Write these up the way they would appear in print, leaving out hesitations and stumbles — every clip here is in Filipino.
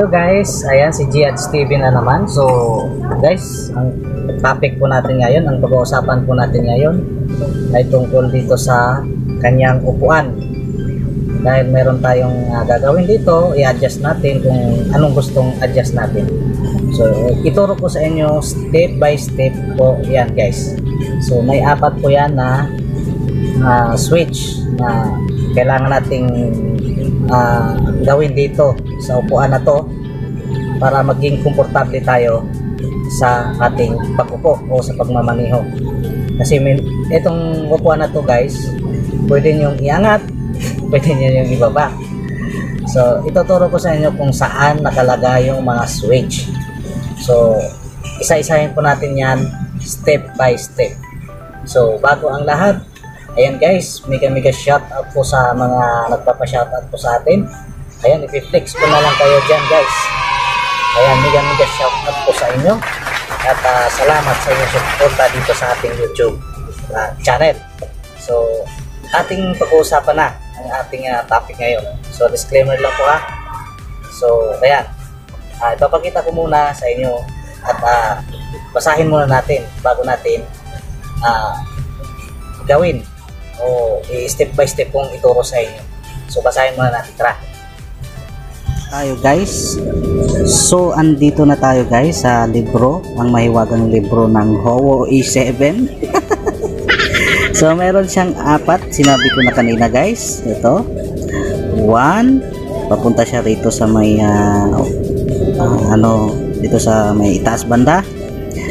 Hello guys, ayan si G@s TV na naman. So guys, ang topic po natin ngayon, ang pag-uusapan po natin ngayon ay tungkol dito sa kanyang upuan. Dahil meron tayong gagawin dito, i-adjust natin kung anong gustong adjust natin. So ituro ko sa inyo step by step po yan guys. So may apat po yan na switch na kailangan nating gawin dito sa upuan na to para maging komportable tayo sa ating pag-upo o sa pagmamaniho. Kasi itong upuan na to guys, pwede nyo iangat, pwede nyo yung ibaba. So ituturo ko sa inyo kung saan nakalagay yung mga switch. So isa-isahin po natin yan step by step. So bago ang lahat, ayan guys, mega shout out po sa mga nagpapa-shout out po sa atin. Ayan, i-flex ko na lang kayo dyan guys. Ayan, mega shout out po sa inyo. At salamat sa inyong suporta dito sa ating YouTube channel. So, ating pag-uusapan na ang ating topic ngayon. So, disclaimer lang po ha. So, ayan. Ipapakita ko muna sa inyo at basahin muna natin bago natin gawin o step by step kong ituro sa inyo. So basahin muna natin, tara. Tayo guys. So andito na tayo guys sa libro, ang mahiwagang libro ng Howo E7. So meron siyang apat, sinabi ko na kanina guys. Ito 1, papunta siya rito sa may dito sa may itaas banda.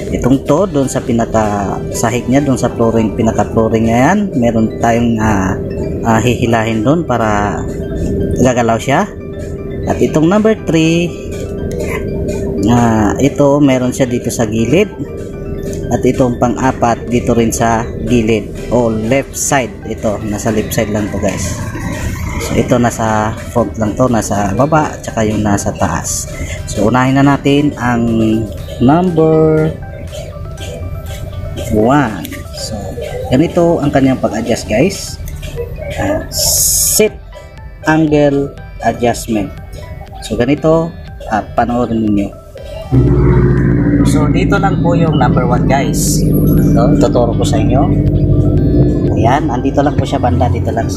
Itong to doon sa pinaka sahig niya, doon sa flooring, pinaka flooring niya yan, meron tayong hihilahin doon para gagalaw siya. At itong number 3, ito meron siya dito sa gilid. At itong pang-apat dito rin sa gilid o left side. Ito nasa left side lang to guys. So ito nasa front lang to, nasa baba at saka yung nasa taas. So unahin na natin ang number 1. So ganito ang kanyang pag-adjust guys. Seat angle adjustment. So ganito, panoorin niyo. So dito lang po yung number 1 guys. Ito, tuturo ko sa inyo. Ayan, andito lang po siya banda, dito lang.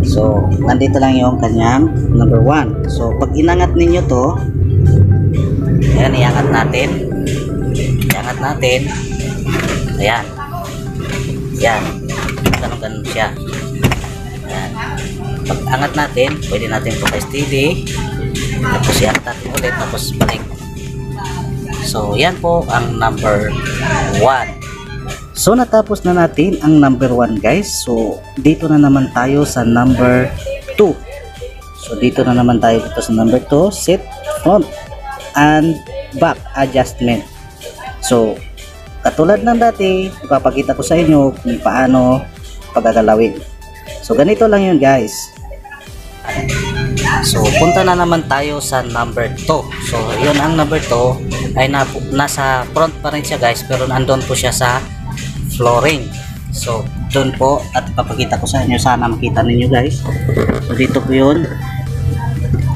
So nandito lang yung kanyang number 1. So pag inangat ninyo to, ayan, iangat natin. Ayan. Yan. Ganun siya. Ayan. Pag angat natin, pwede natin ito kay steady. Tapos iangat natin ulit, tapos balik. So yan po ang number 1. So natapos na natin ang number 1 guys. So dito na naman tayo sa number 2. So dito na naman tayo sa number 2, seat front and back adjustment. So katulad ng dati, ipapakita ko sa inyo kung paano pagagalawin. So ganito lang yun guys. So punta na naman tayo sa number 2. So yun, ang number 2 ay nasa front pa rin siya guys, pero nandun po siya sa flooring. So doon po, at ipapakita ko sa inyo, sana makita ninyo guys. So dito po yun.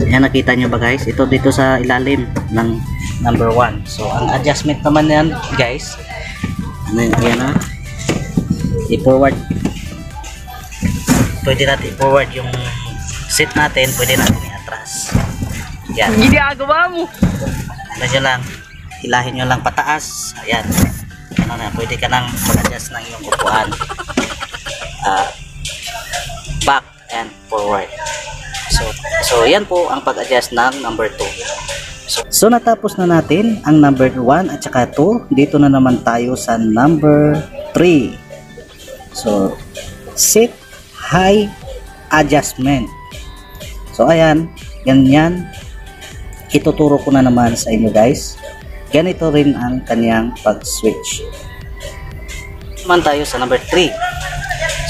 Yan, nakita nyo ba guys? Ito dito sa ilalim ng number 1. So ang adjustment naman yan guys, yan na, i-forward. Pwede natin i-forward yung seat natin, pwede natin i-atras. Yan. Ginagawa mo. Ano nyo lang, hilahin nyo lang pataas. Ayan. Ano na, pwede ka nang mag-adjust ng iyong upuan. Back and forward. So yan po ang pag-adjust ng number 2. So natapos na natin ang number 1 at saka 2. Dito na naman tayo sa number 3. So seat high adjustment. So ayan, ganyan. Ituturo ko na naman sa inyo guys. Ganito rin ang kanyang pag-switch. Naman tayo sa number 3.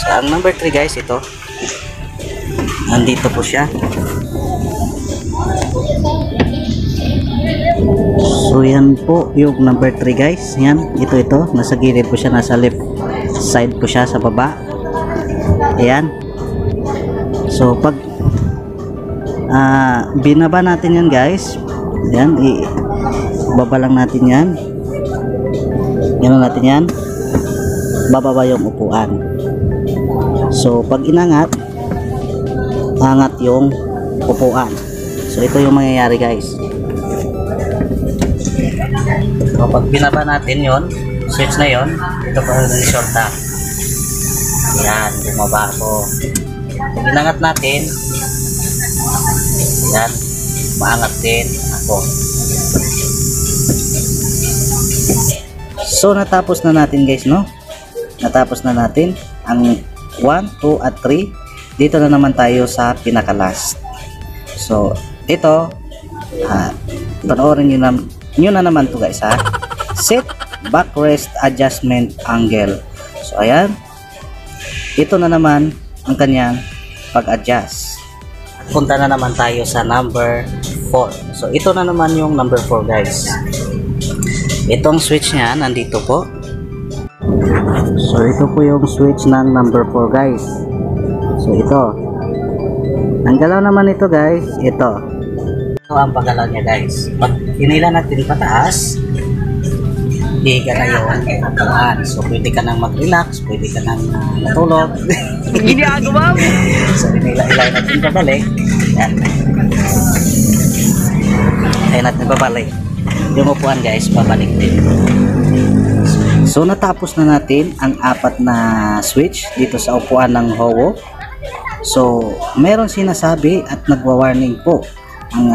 So ang number 3 guys, ito. Nandito po siya. So yan po yung number 3 guys. Yan, ito nasa gilid po siya, nasa left side po siya sa baba. Ayan. So pag binaba natin yan guys. Yan, ibaba lang natin yan. Yan natin yan. Bababa yung upuan. So pag inangat, angat yung upuan. So ito yung mangyayari guys. So pag binaba natin yon, switch na yon, ito pa rin yung short tap. Yan, bumaba ako. Pag inangat natin, yan, maangat din ako. So natapos na natin guys, no? Natapos na natin ang 1, 2 at 3. Dito na naman tayo sa pinaka last. So ito, panoorin nyo na naman to guys ha. Set backrest adjustment angle. So ayan, ito na naman ang kanyang pag-adjust. Punta na naman tayo sa number 4. So ito na naman yung number 4 guys. Itong switch nya nandito po. So ito po yung switch ng number 4 guys. So ito, ang galaw naman ito guys, ito ang paggalaw niya guys. Pag hinila natin pataas, higa na yung upuan. So pwede ka nang mag-relax, pwede ka nang matulog. Ginagawa mo. So hinila natin pabalik. Yan. Ayan natin pabalik. Yung upuan guys, pabalik din. So natapos na natin ang 4 na switch dito sa upuan ng Howo. So meron sinasabi at nagwa-warning po ang